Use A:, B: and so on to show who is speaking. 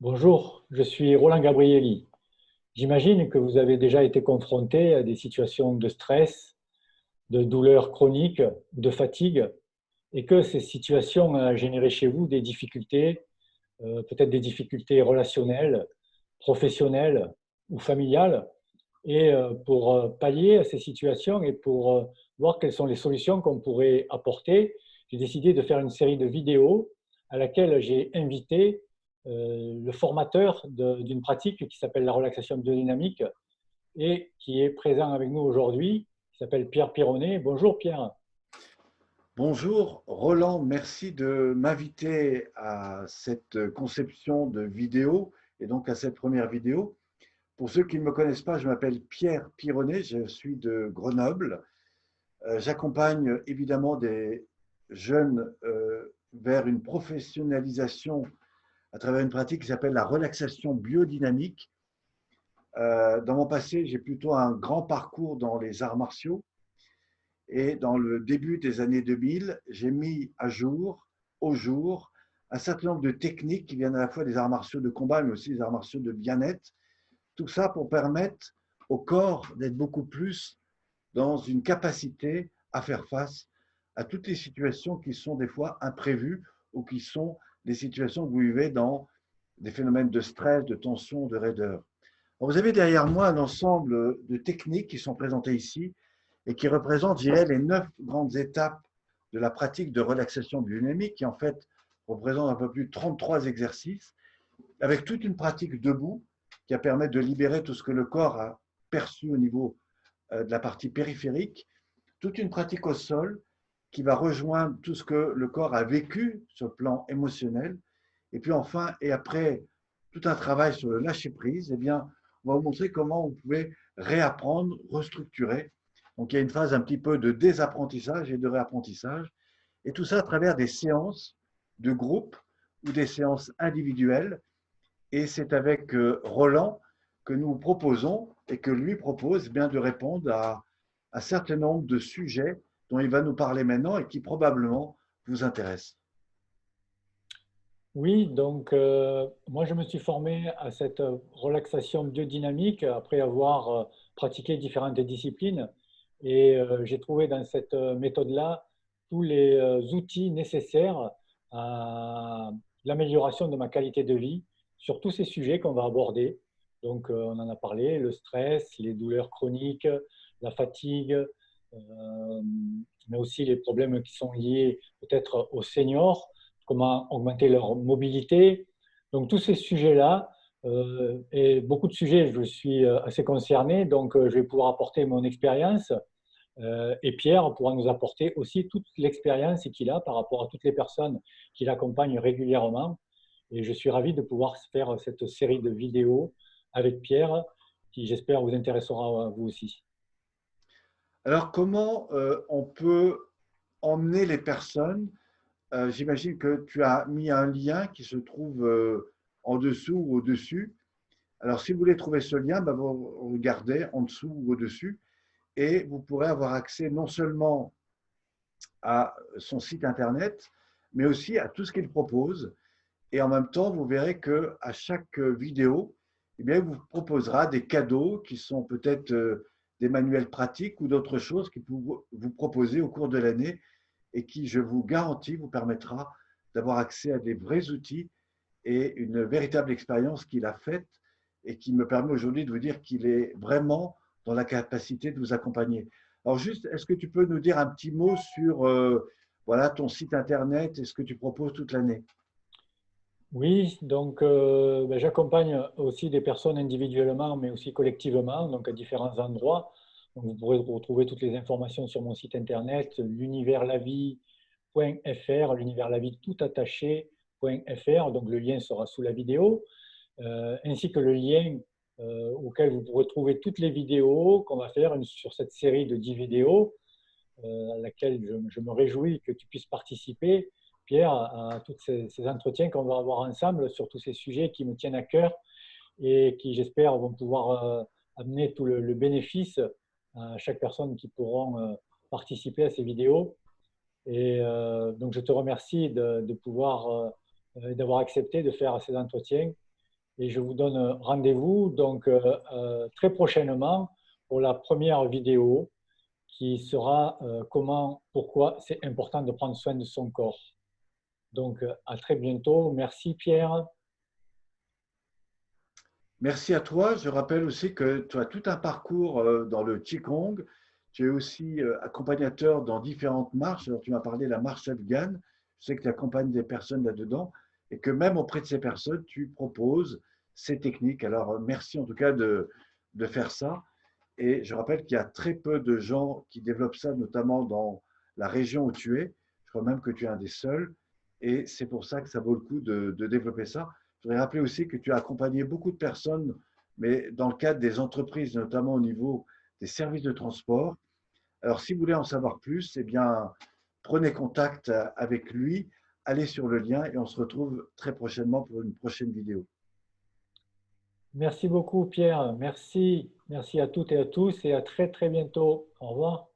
A: Bonjour, je suis Roland Gabrielli. J'imagine que vous avez déjà été confronté à des situations de stress, de douleurs chroniques, de fatigue, et que ces situations ont généré chez vous des difficultés, peut-être des difficultés relationnelles, professionnelles ou familiales. Et pour pallier à ces situations et pour voir quelles sont les solutions qu'on pourrait apporter, j'ai décidé de faire une série de vidéos à laquelle j'ai invité le formateur d'une pratique qui s'appelle la relaxation biodynamique et qui est présent avec nous aujourd'hui, qui s'appelle Pierre Pironnet. Bonjour Pierre.
B: Bonjour Roland, merci de m'inviter à cette conception de vidéo et donc à cette première vidéo. Pour ceux qui ne me connaissent pas, je m'appelle Pierre Pironnet, je suis de Grenoble. J'accompagne évidemment des jeunes vers une professionnalisation à travers une pratique qui s'appelle la relaxation biodynamique. Dans mon passé, j'ai plutôt un grand parcours dans les arts martiaux. Et dans le début des années 2000, j'ai mis au jour, un certain nombre de techniques qui viennent à la fois des arts martiaux de combat, mais aussi des arts martiaux de bien-être. Tout ça pour permettre au corps d'être beaucoup plus dans une capacité à faire face à toutes les situations qui sont des fois imprévues ou qui sont des situations que vous vivez dans des phénomènes de stress, de tension, de raideur. Alors, vous avez derrière moi un ensemble de techniques qui sont présentées ici et qui représentent, je dirais, les 9 grandes étapes de la pratique de relaxation biodynamique, qui en fait représente un peu plus de 33 exercices, avec toute une pratique debout qui va permettre de libérer tout ce que le corps a perçu au niveau de la partie périphérique, toute une pratique au sol qui va rejoindre tout ce que le corps a vécu sur le plan émotionnel, et puis enfin, et après tout un travail sur le lâcher-prise, eh bien, on va vous montrer comment vous pouvez réapprendre, restructurer. Donc il y a une phase un petit peu de désapprentissage et de réapprentissage, et tout ça à travers des séances de groupe ou des séances individuelles. Et c'est avec Roland que nous proposons et que lui propose bien de répondre à un certain nombre de sujets dont il va nous parler maintenant et qui probablement vous intéressent.
A: Oui, donc moi je me suis formé à cette relaxation biodynamique après avoir pratiqué différentes disciplines et j'ai trouvé dans cette méthode-là tous les outils nécessaires à l'amélioration de ma qualité de vie sur tous ces sujets qu'on va aborder. Donc on en a parlé, le stress, les douleurs chroniques, la fatigue, euh, mais aussi les problèmes qui sont liés peut-être aux seniors, comment augmenter leur mobilité. Donc tous ces sujets-là, et beaucoup de sujets, je suis assez concerné, donc je vais pouvoir apporter mon expérience. Et Pierre pourra nous apporter aussi toute l'expérience qu'il a par rapport à toutes les personnes qui l'accompagnent régulièrement. Et je suis ravi de pouvoir faire cette série de vidéos avec Pierre, qui j'espère vous intéressera à vous aussi.
B: Alors, comment on peut emmener les personnes? J'imagine que tu as mis un lien qui se trouve en dessous ou au-dessus. Alors, si vous voulez trouver ce lien, ben, vous regardez en dessous ou au-dessus et vous pourrez avoir accès non seulement à son site internet, mais aussi à tout ce qu'il propose. Et en même temps, vous verrez qu'à chaque vidéo, eh bien, il vous proposera des cadeaux qui sont peut-être des manuels pratiques ou d'autres choses qu'il peut vous proposer au cours de l'année et qui, je vous garantis, vous permettra d'avoir accès à des vrais outils et une véritable expérience qu'il a faite et qui me permet aujourd'hui de vous dire qu'il est vraiment dans la capacité de vous accompagner. Alors juste, est-ce que tu peux nous dire un petit mot sur voilà, ton site internet et ce que tu proposes toute l'année?
A: Oui, donc ben, j'accompagne aussi des personnes individuellement, mais aussi collectivement, donc à différents endroits. Donc, vous pourrez retrouver toutes les informations sur mon site internet, l'universlavie.fr, l'universlavie tout attaché.fr. Donc le lien sera sous la vidéo, ainsi que le lien auquel vous pourrez trouver toutes les vidéos qu'on va faire sur cette série de 10 vidéos à laquelle je me réjouis que tu puisses participer, Pierre, à tous ces entretiens qu'on va avoir ensemble sur tous ces sujets qui me tiennent à cœur et qui, j'espère, vont pouvoir amener tout le bénéfice à chaque personne qui pourront participer à ces vidéos. Et donc, je te remercie de pouvoir, d'avoir accepté de faire ces entretiens. et je vous donne rendez-vous donc très prochainement pour la première vidéo qui sera pourquoi c'est important de prendre soin de son corps. Donc à très bientôt. Merci Pierre.
B: Merci à toi. Je rappelle aussi que tu as tout un parcours dans le Qigong. Tu es aussi accompagnateur dans différentes marches. Alors, tu m'as parlé de la marche afghane. Je sais que tu accompagnes des personnes là-dedans et que même auprès de ces personnes, tu proposes ces techniques. Alors, merci en tout cas de faire ça. Et je rappelle qu'il y a très peu de gens qui développent ça, notamment dans la région où tu es. Je crois même que tu es un des seuls. Et c'est pour ça que ça vaut le coup de développer ça. Je voudrais rappeler aussi que tu as accompagné beaucoup de personnes, mais dans le cadre des entreprises, notamment au niveau des services de transport. Alors, si vous voulez en savoir plus, eh bien, prenez contact avec lui, allez sur le lien et on se retrouve très prochainement pour une prochaine vidéo.
A: Merci beaucoup Pierre. Merci. Merci à toutes et à tous et à très très bientôt. Au revoir.